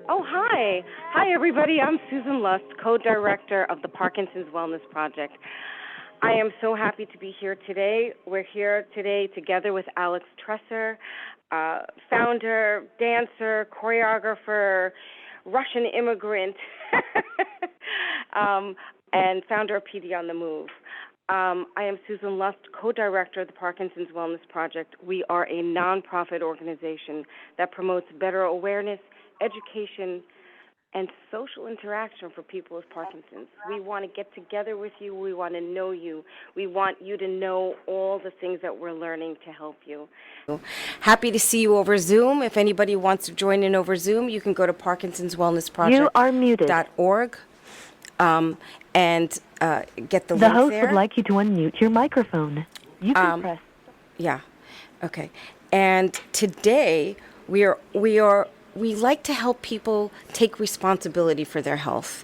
Oh, hi. Hi, everybody. I'm Susan Lust, co-director of the Parkinson's Wellness Project. I am so happy to be here today. We're here today together with Alex TRESSOR, founder, dancer, choreographer, Russian immigrant, and founder of PD on the Move. I am Susan Lust, co-director of the Parkinson's Wellness Project. We are a nonprofit organization that promotes better awareness, education, and social interaction for people with Parkinson's. We want to get together with you. We want to know you. We want you to know all the things that we're learning to help you. Happy to see you over Zoom. If anybody wants to join in over Zoom, you can go to parkinsonswellnessproject.org and get the link there. The host would like you to unmute your microphone. You can press. Yeah. Okay. And today we like to help people take responsibility for their health.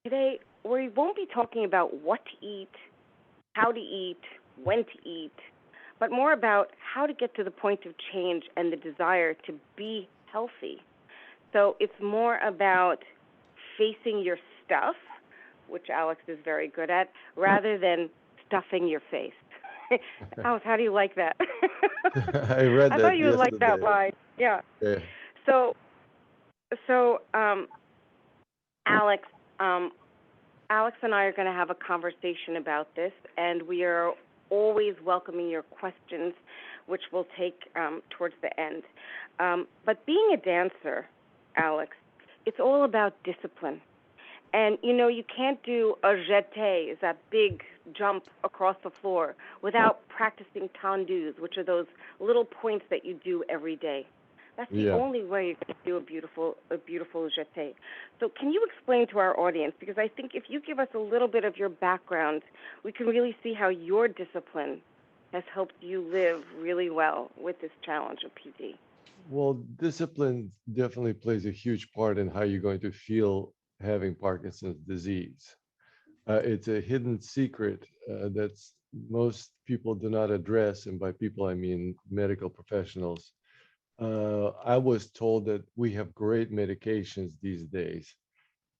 Today we won't be talking about what to eat, how to eat, when to eat, but more about how to get to the point of change and the desire to be healthy. So it's more about facing your stuff, which Alex is very good at, rather than stuffing your face. Alex, how do you like that? I read that. I thought you would like that line. Yeah. So, Alex, Alex and I are going to have a conversation about this, and we are always welcoming your questions, which we'll take towards the end. But being a dancer, Alex, it's all about discipline. And, you can't do a jeté, is that big jump across the floor, without practicing tendus, which are those little points that you do every day. That's the only way you're going to do a beautiful jeté. So can you explain to our audience, because I think if you give us a little bit of your background, we can really see how your discipline has helped you live really well with this challenge of PD. Well, discipline definitely plays a huge part in how you're going to feel having Parkinson's disease. It's a hidden secret that most people do not address, and by people I mean medical professionals. I was told that we have great medications these days,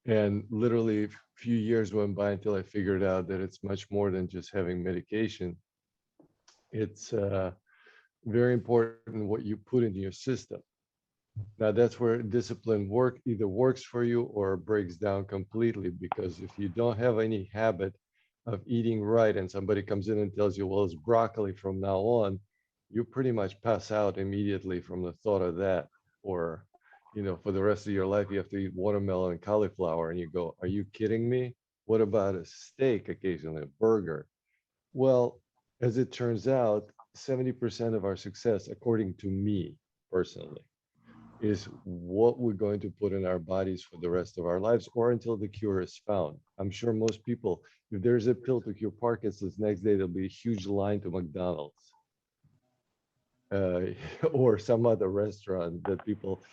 and literally a few years went by until I figured out that it's much more than just having medication. It's very important what you put into your system. Now that's where discipline either works for you or breaks down completely, because if you don't have any habit of eating right and somebody comes in and tells you, well, it's broccoli from now on, you pretty much pass out immediately from the thought of that. Or, for the rest of your life, you have to eat watermelon and cauliflower, and you go, are you kidding me? What about a steak occasionally, a burger? Well, as it turns out, 70% of our success, according to me personally, is what we're going to put in our bodies for the rest of our lives, or until the cure is found. I'm sure most people, if there's a pill to cure Parkinson's, next day there'll be a huge line to McDonald's or some other restaurant that people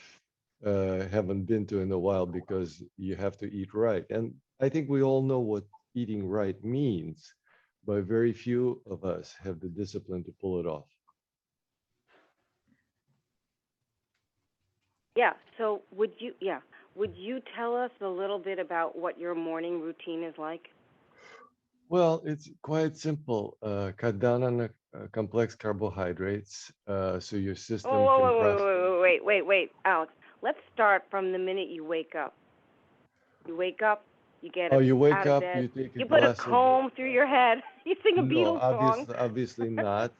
haven't been to in a while, because you have to eat right. And I think we all know what eating right means, but very few of us have the discipline to pull it off. Yeah. So would you tell us a little bit about what your morning routine is like? Well, it's quite simple. Cut down on complex carbohydrates, so your system can process. Wait, Alex. Let's start from the minute you wake up. You wake up, you get you wake out of up, bed, you take a you put a glass of. comb through your head, you sing a No, Beatles song. obviously not.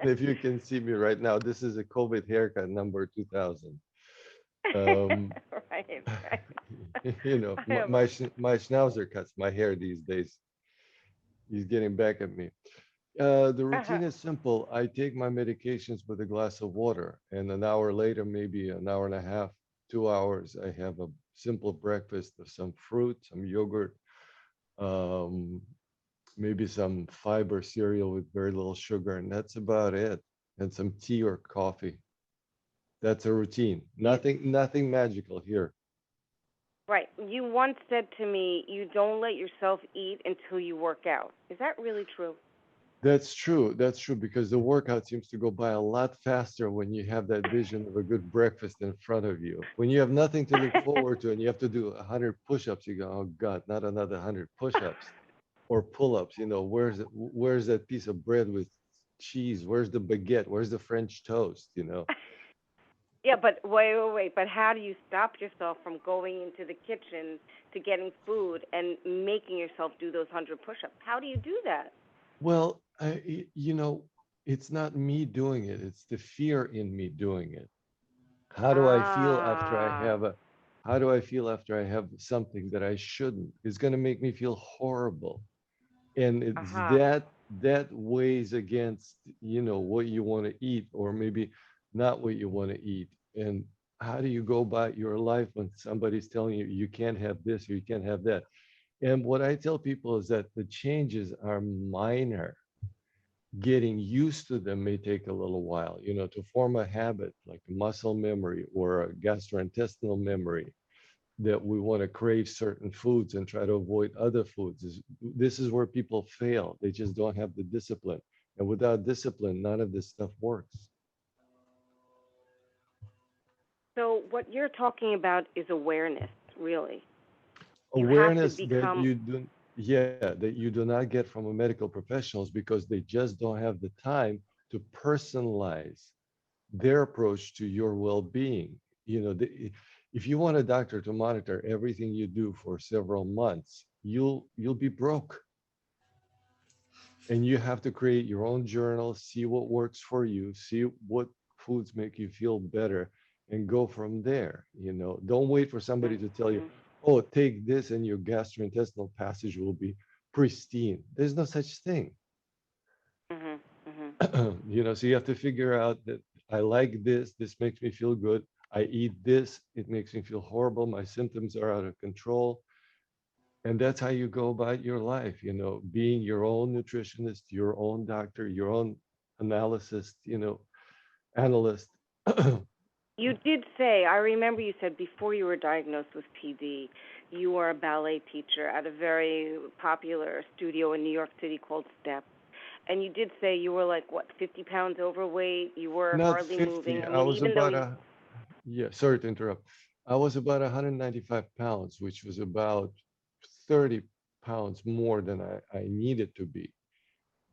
If you can see me right now, this is a COVID haircut number 2000. Right. My schnauzer cuts my hair these days. He's getting back at me. The routine is simple. I take my medications with a glass of water, and an hour later, maybe an hour and a half, 2 hours, I have a simple breakfast of some fruit, some yogurt, maybe some fiber cereal with very little sugar, and that's about it. And some tea or coffee. That's a routine. Nothing magical here. Right. You once said to me, you don't let yourself eat until you work out. Is that really true? That's true. That's true because the workout seems to go by a lot faster when you have that vision of a good breakfast in front of you. When you have nothing to look forward to and you have to do 100 push-ups, you go, "Oh God, not another 100 push-ups or pull-ups." Where's that piece of bread with cheese? Where's the baguette? Where's the French toast? Yeah, but wait. But how do you stop yourself from going into the kitchen to getting food and making yourself do those 100 push-ups? How do you do that? Well, it's not me doing it. It's the fear in me doing it. How do I feel after I Ah, have a how do I feel after I have something that I shouldn't? It's going to make me feel horrible. And it's aha. that weighs against, what you want to eat or maybe not what you want to eat. And how do you go about your life when somebody's telling you you can't have this or you can't have that? And what I tell people is that the changes are minor. Getting used to them may take a little while, to form a habit like a muscle memory or a gastrointestinal memory that we want to crave certain foods and try to avoid other foods. This is where people fail. They just don't have the discipline. And without discipline, none of this stuff works. So what you're talking about is awareness, really. You have to Awareness that become that you do not get from a medical professionals because they just don't have the time to personalize their approach to your well-being. If you want a doctor to monitor everything you do for several months, you'll be broke. And you have to create your own journal, see what works for you, see what foods make you feel better, and go from there. Don't wait for somebody to tell you, Mhm. oh, take this and your gastrointestinal passage will be pristine. There's no such thing. Mhm. Mhm. So you have to figure out that I like this makes me feel good. I eat this, it makes me feel horrible. My symptoms are out of control. And that's how you go about your life, being your own nutritionist, your own doctor, your own analyst, analyst. You did say, I remember you said before you were diagnosed with PD, you were a ballet teacher at a very popular studio in New York City called Step. And you did say you were like, what, 50 pounds overweight? You were Not hardly 50. moving. I I mean, was even though about you, yeah, sorry to interrupt. I was about 195 pounds, which was about 30 pounds more than I needed to be.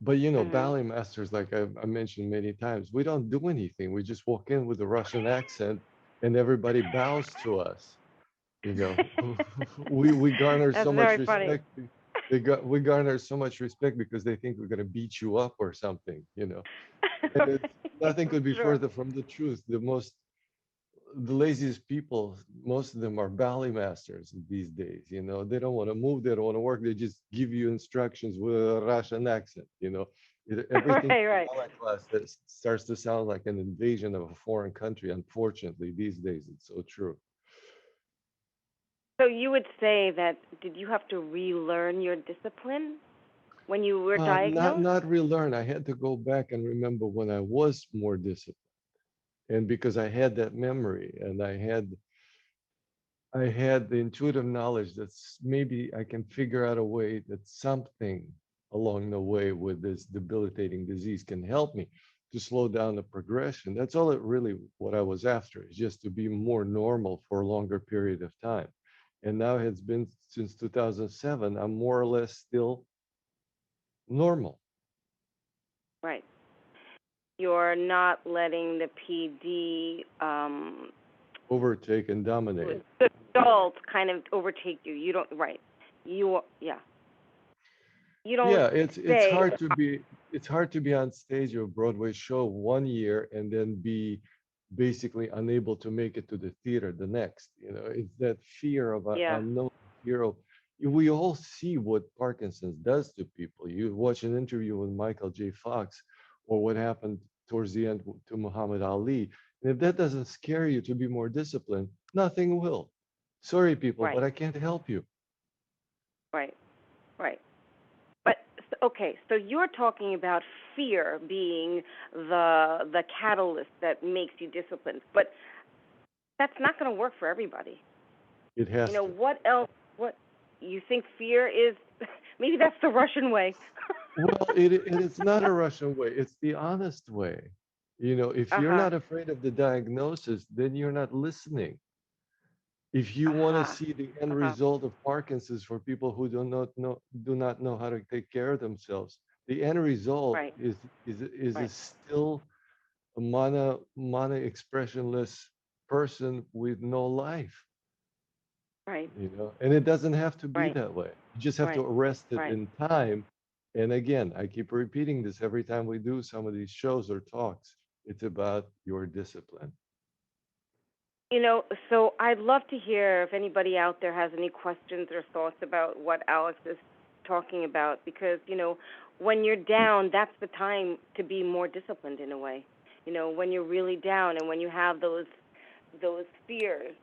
But mhm. ballet masters, like I mentioned many times, we don't do anything. We just walk in with a Russian accent and everybody bows to us. You know, we garner That's so much very funny. respect. We garner so much respect because they think we're going to beat you up or something, and nothing could be Sure. further from the truth. The laziest people, most of them are ballet masters these days. They don't want to move, they don't want to work. They just give you instructions with a Russian accent. Everything Right, in right. ballet class that starts to sound like an invasion of a foreign country. Unfortunately, these days it's so true. So you would say that, did you have to relearn your discipline when you were Not diagnosed? not relearn. I had to go back and remember when I was more disciplined, and because I had that memory, and I had the intuitive knowledge that maybe I can figure out a way that something along the way with this debilitating disease can help me to slow down the progression. That's all it really what I was after, is just to be more normal for a longer period of time. And now it's been since 2007. I'm more or less still normal. Right. You're not letting the PD, Overtake and dominate. the adult kind of overtake you. You don't, right. Yeah. You don't Yeah, it's stay. hard to be on stage of a Broadway show one year and then be basically unable to make it to the theater the next. It's that fear of Yeah. unknown, fear of. We all see what Parkinson's does to people. You watch an interview with Michael J. Fox, or what happened towards the end to Muhammad Ali. And if that doesn't scare you to be more disciplined, nothing will. Sorry, people, but Right. I can't help you. Right. Right. But okay, so you're talking about fear being the catalyst that makes you disciplined. But that's not going to work for everybody. It has to. What else? What you think fear is? maybe that's the Russian way. Well, it's not a Russian way. It's the honest way. You know, if you're Uh-huh. not afraid of the diagnosis, then you're not listening. If you want to Uh-huh. see the end Uh-huh. result of Parkinson's for people who do not know how to take care of themselves, the end result Right. is a Right. still a mana expressionless person with no life. Right. And it doesn't have to be Right. that way. You just have to Right. arrest it Right. in time. And again, I keep repeating this every time we do some of these shows or talks. It's about your discipline. So I'd love to hear if anybody out there has any questions or thoughts about what Alex is talking about, because, when you're down, that's the time to be more disciplined in a way. When you're really down and when you have those fears,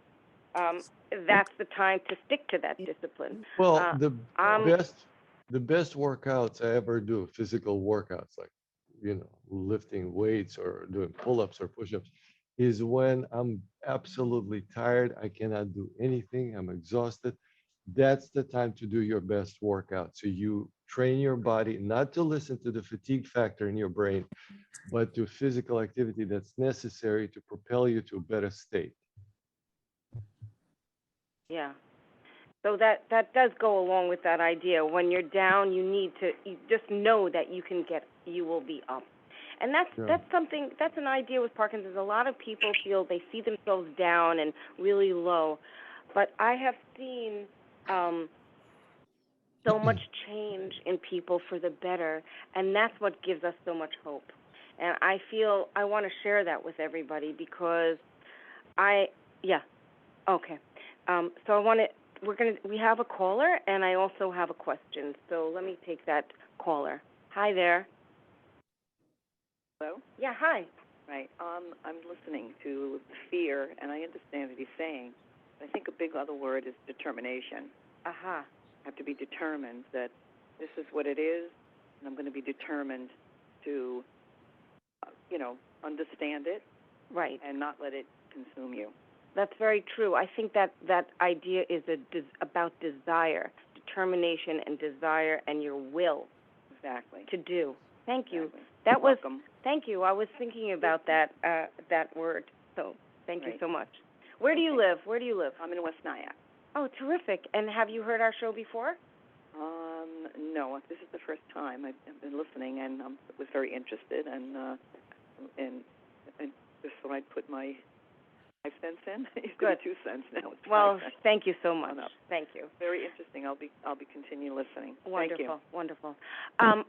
um, that's the time to stick to that discipline. Well, Uh, the um, best the best workouts I ever do, physical workouts like lifting weights or doing pull-ups or push-ups, is when I'm absolutely tired. I cannot do anything. I'm exhausted. That's the time to do your best workout. So you train your body not to listen to the fatigue factor in your brain, but to physical activity that's necessary to propel you to a better state. yeah. So that does go along with that idea. When you're down, you just know that you will be up. And Yeah. that's an idea with Parkinson's. A lot of people feel they see themselves down and really low. But I have seen so much change in people for the better, and that's what gives us so much hope. And I feel I want to share that with everybody because yeah, okay. So we have a caller, and I also have a question. So let me take that caller. Hi there. Hello? Yeah, hi. Right. I'm listening to fear, and I understand what he's saying. I think a big other word is determination. Aha. I have to be determined that this is what it is, and I'm going to be determined to, understand it. Right. And not let it consume you. That's very true. I think that idea is about desire, determination and desire and your will. Exactly. To do. Thank you. Exactly. That was welcome. Thank you. I was thinking about that word. So thank you Right. so much. Where do you live? Where do you live? I'm in West Nyack. Oh, terrific. And have you heard our show before? No, this is the first time I've been listening, and I was very interested, and just so I'd put my 5 cents in. It used to be 2 cents, now it's 5 cents. Thank you so much. Thank you. Very interesting. I'll be continue listening. Wonderful. Thank you. Wonderful.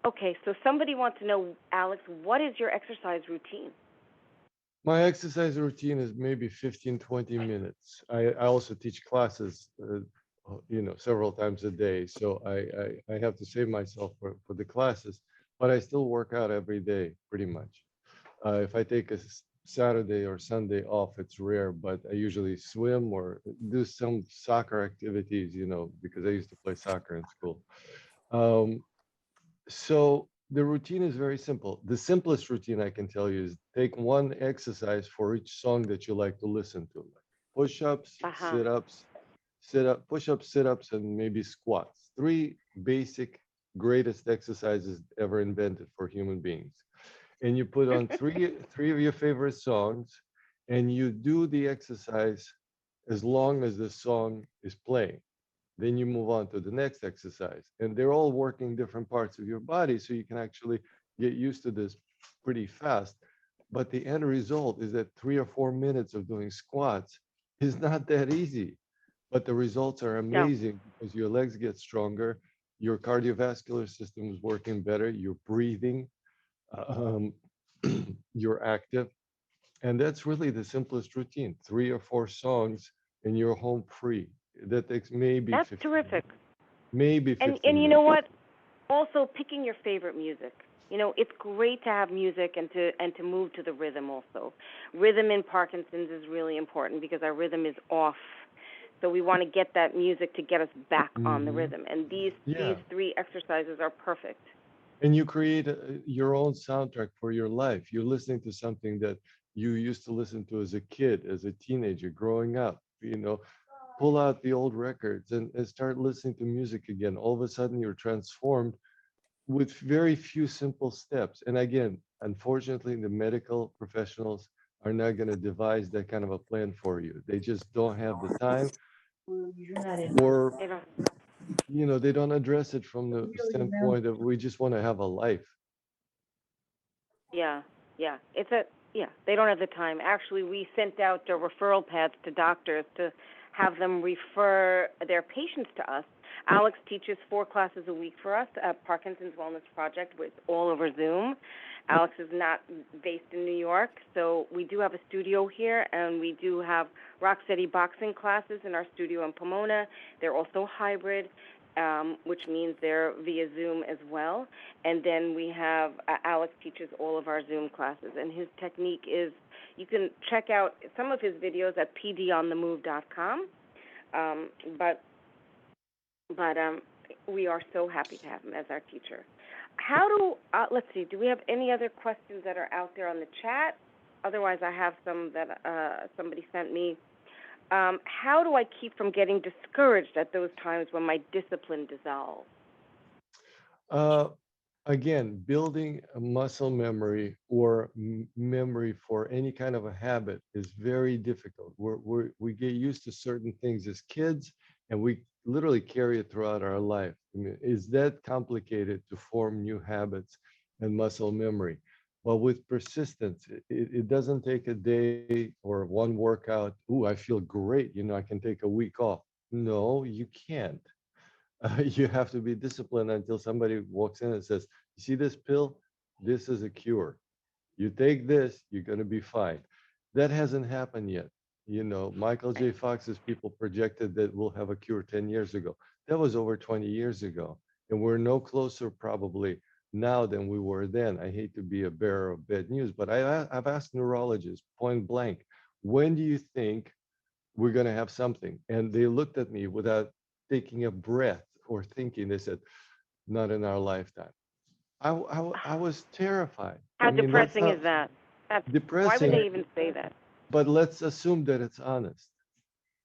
Okay, so somebody wants to know, Alex, what is your exercise routine? My exercise routine is maybe 15, 20 minutes. I also teach classes, several times a day. So I have to save myself for the classes, but I still work out every day pretty much. If I take a Saturday or Sunday off, it's rare, but I usually swim or do some soccer activities, because I used to play soccer in school. So the routine is very simple. The simplest routine I can tell you is take one exercise for each song that you like to listen to. Like push-ups, sit-ups, push-ups, sit-ups, and maybe squats. 3 basic, greatest exercises ever invented for human beings. And you put on three of your favorite songs, and you do the exercise as long as the song is playing. Then you move on to the next exercise, and they're all working different parts of your body, so you can actually get used to this pretty fast. But the end result is that 3 or 4 minutes of doing squats is not that easy, but the results are amazing because your legs get stronger, your cardiovascular system is working better, you're breathing, you're active. And that's really the simplest routine. 3 or 4 songs and you're home free. That takes maybe That's 15 terrific. minutes. Maybe 15 and you minutes. know what? Also picking your favorite music. It's great to have music and to move to the rhythm also. Rhythm in Parkinson's is really important because our rhythm is off. So we want to get that music to get us back on the rhythm. And these 3 exercises are perfect. And you create your own soundtrack for your life. You're listening to something that you used to listen to as a kid, as a teenager, growing up. pull out the old records and start listening to music again. All of a sudden, you're transformed with very few simple steps. And again, unfortunately, the medical professionals are not going to devise that kind of a plan for you. They just don't have the time, or You know, they don't address it from the standpoint of we just want to have a life. yeah, yeah. Yeah, they don't have the time. Actually, we sent out referral pads to doctors to have them refer their patients to us. Alex teaches 4 classes a week for us at Parkinson's Wellness Project. It's all over Zoom. Alex is not based in New York, so we do have a studio here, and we do have Rocksteady boxing classes in our studio in Pomona. They're also hybrid, which means they're via Zoom as well. And then we have Alex teaches all of our Zoom classes, and his technique is, you can check out some of his videos at pdonthemove.com. But we are so happy to have him as our teacher. Let's see, do we have any other questions that are out there on the chat? Otherwise, I have some that somebody sent me. How do I keep from getting discouraged at those times when my discipline dissolves? Again, building a muscle memory or memory for any kind of a habit is very difficult. We get used to certain things as kids, and we literally carry it throughout our life. I mean, is that complicated to form new habits and muscle memory? Well, with persistence, it doesn't take a day or one workout. Ooh, I feel great. I can take a week off. No, you can't. You have to be disciplined until somebody walks in and says, you see this pill? This is a cure. You take this, you're going to be fine. That hasn't happened yet. Michael J. Fox's people projected that we'll have a cure 10 years ago. That was over 20 years ago. And we're no closer probably now than we were then. I hate to be a bearer of bad news, but I've asked neurologists point blank, when do you think we're going to have something? And they looked at me without taking a breath or thinking. They said, not in our lifetime. I was terrified. How depressing is that? That's depressing. Why would they even say that? But let's assume that it's honest.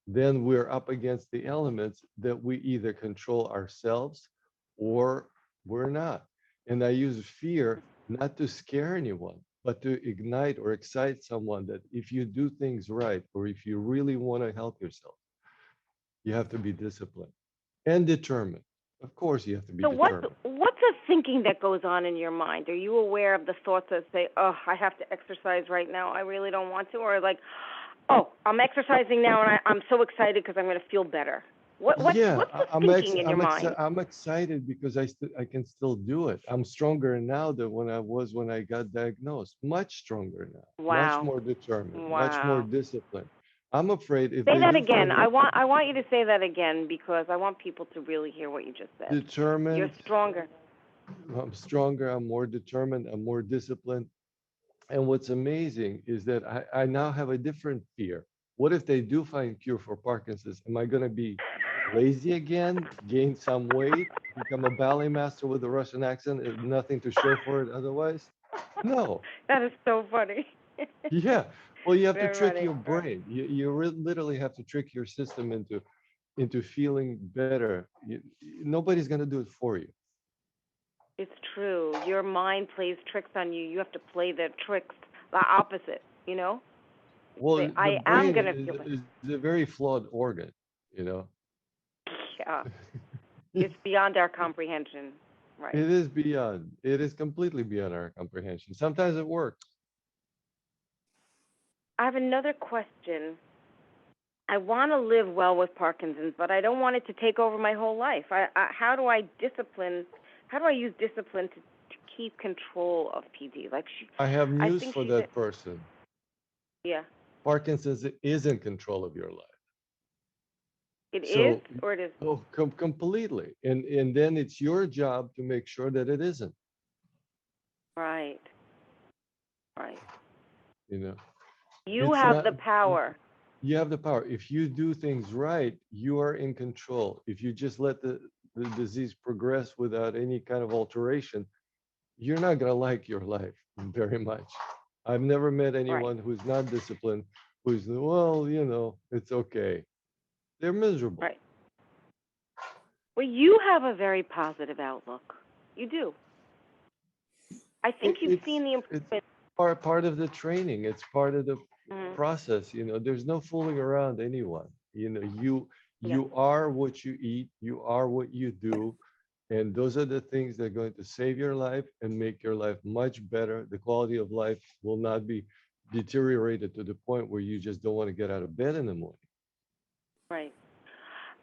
Then we're up against the elements that we either control ourselves or we're not. And I use fear not to scare anyone, but to ignite or excite someone that if you do things right, or if you really want to help yourself, you have to be disciplined and determined. Of course, you have to be determined. What's the thinking that goes on in your mind? Are you aware of the thoughts that say, oh, I have to exercise right now, I really don't want to? Or like, oh, I'm exercising now and I'm so excited because I'm going to feel better. What's the thinking in your mind? I'm excited because I can still do it. I'm stronger now than when I was when I got diagnosed. Much stronger now. Wow. Much more determined. Wow. Much more disciplined. I'm afraid if say that again. I want you to say that again because I want people to really hear what you just said. Determined. You're stronger. I'm stronger. I'm more determined. I'm more disciplined. And what's amazing is that I now have a different fear. What if they do find cure for Parkinson's? Am I going to be lazy again, gain some weight, become a ballet master with a Russian accent, and nothing to show for it otherwise? No. That is so funny. Yeah. Well, you have Very to trick funny. your brain. You literally have to trick your system into feeling better. Nobody's going to do it for you. It's true. Your mind plays tricks on you. You have to play the tricks, the opposite, Well, say, the brain is a very flawed organ, Yeah. It's beyond our comprehension. Right. It is beyond. It is completely beyond our comprehension. Sometimes it works. I have another question. I want to live well with Parkinson's, but I don't want it to take over my whole life. How do I use discipline to keep control of PD? I have news for that person. Yeah. Parkinson's is in control of your life. It is, or it is? Oh, completely. And then it's your job to make sure that it isn't. Right. Right. You have the power. You have the power. If you do things right, you are in control. If you just let the disease progress without any kind of alteration, you're not going to like your life very much. I've never met anyone who's not disciplined, who's, well, it's okay. They're miserable. Right. Well, you have a very positive outlook. You do. I think you've seen the It's improvement. part of the training. It's part of the Mhm. process. There's no fooling around anyone. You Yeah. you are what you eat. You are what you do. And those are the things that are going to save your life and make your life much better. The quality of life will not be deteriorated to the point where you just don't want to get out of bed in the morning. Right.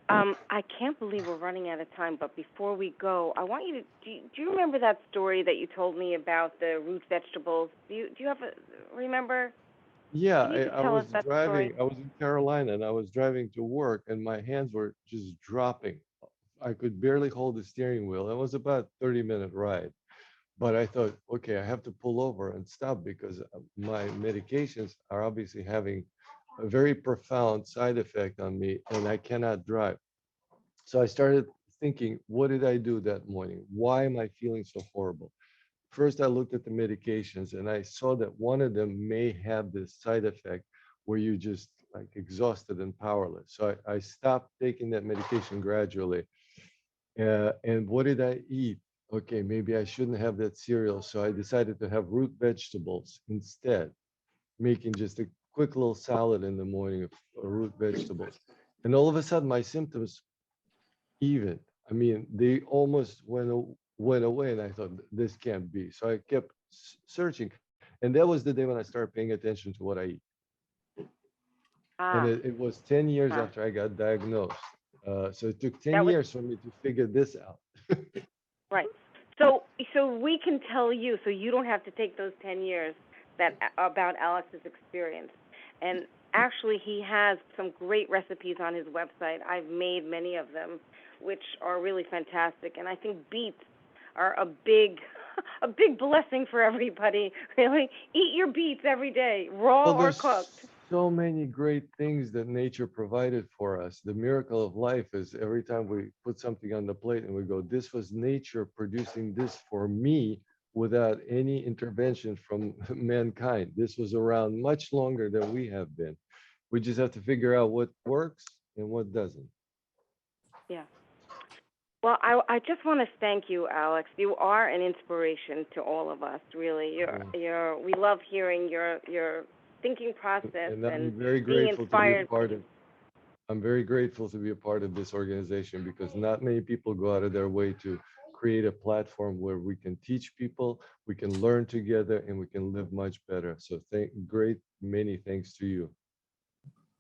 I can't believe we're running out of time, but before we go, I want you to, do you remember that story that you told me about the root vegetables? Do you remember? Yeah, You need to I tell us was that driving. story. I was in Carolina and I was driving to work and my hands were just dropping. I could barely hold the steering wheel. It was about a 30-minute ride. But I thought, okay, I have to pull over and stop because my medications are obviously having a very profound side effect on me and I cannot drive. So I started thinking, what did I do that morning? Why am I feeling so horrible? First, I looked at the medications and I saw that one of them may have this side effect where you just like exhausted and powerless. So I stopped taking that medication gradually. And what did I eat? Okay, maybe I shouldn't have that cereal. So I decided to have root vegetables instead, making just a quick little salad in the morning of root vegetables. And all of a sudden, my symptoms even. I mean, they almost went away, and I thought this can't be. So I kept searching, and that was the day when I started paying attention to what I eat. And Ah, it was 10 years ah. after I got diagnosed. So it took 10 That was years for me to figure this out. right. So we can tell you, so you don't have to take those 10 years about Alex's experience. And actually, he has some great recipes on his website. I've made many of them, which are really fantastic. And I think beets are a big a big blessing for everybody. Really, eat your beets every day, raw Well, or there's cooked. so many great things that nature provided for us. The miracle of life is every time we put something on the plate and we go, this was nature producing this for me without any intervention from mankind. This was around much longer than we have been. We just have to figure out what works and what doesn't. Yeah. Well, I just want to thank you, Alex. You are an inspiration to all of us. Really, we love hearing your thinking process And and I'm very being grateful to be a inspired. part of I'm very grateful to be a part of this organization because not many people go out of their way to create a platform where we can teach people, we can learn together, and we can live much better. So many thanks to you.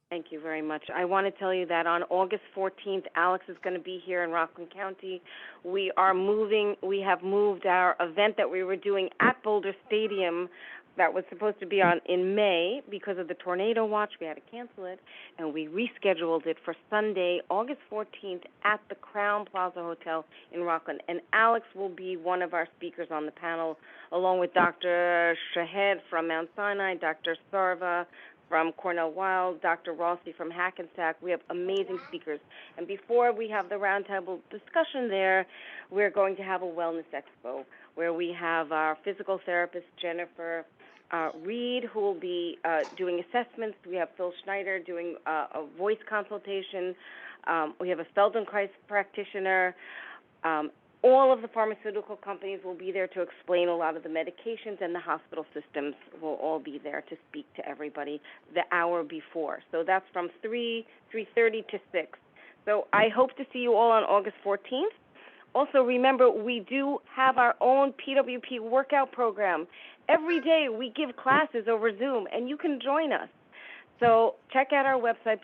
Thank you very much. I want to tell you that on August 14th, Alex is going to be here in Rockland County. We have moved our event that we were doing at Boulder Stadium that was supposed to be on in May because of the tornado watch. We had to cancel it, and we rescheduled it for Sunday, August 14th at the Crown Plaza Hotel in Rockland. And Alex will be one of our speakers on the panel, along with Dr. Shahed from Mount Sinai, Dr. Sarva from Cornell Wild, Dr. Rossi from Hackensack. We have amazing speakers. And before we have the roundtable discussion there, we're going to have a wellness expo where we have our physical therapist, Jennifer Reed, who will be doing assessments. We have Phil Schneider doing a voice consultation. We have a Feldenkrais practitioner. All of the pharmaceutical companies will be there to explain a lot of the medications, and the hospital systems will all be there to speak to everybody the hour before. So that's from 3:30 to 6. So I hope to see you all on August 14th. Also, remember, we do have our own PWP workout program. Every day we give classes over Zoom, and you can join us. So check out our website,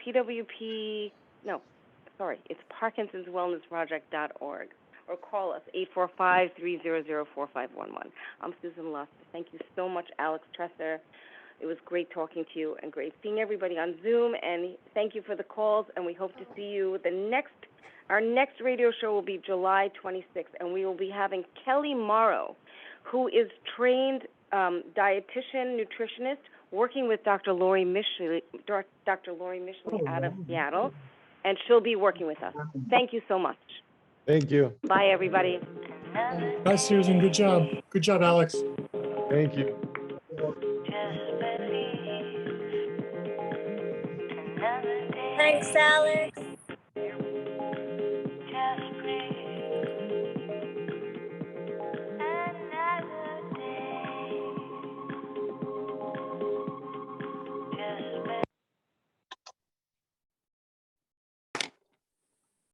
it's Parkinson'sWellnessProject.org. Or call us, 845-300-4511. I'm Susan Luster. Thank you so much, Alex TRESSOR. It was great talking to you and great seeing everybody on Zoom. And thank you for the calls, and we hope to see you. Our next radio show will be July 26th, and we will be having Kelly Morrow, who is trained dietitian, nutritionist, working with Dr. Lori Mishley out of Seattle, and she'll be working with us. Thank you so much. Thank you. Bye, everybody. Bye, Susan. Good job. Good job, Alex. Thank you. Just believe another day. Thanks, Alex.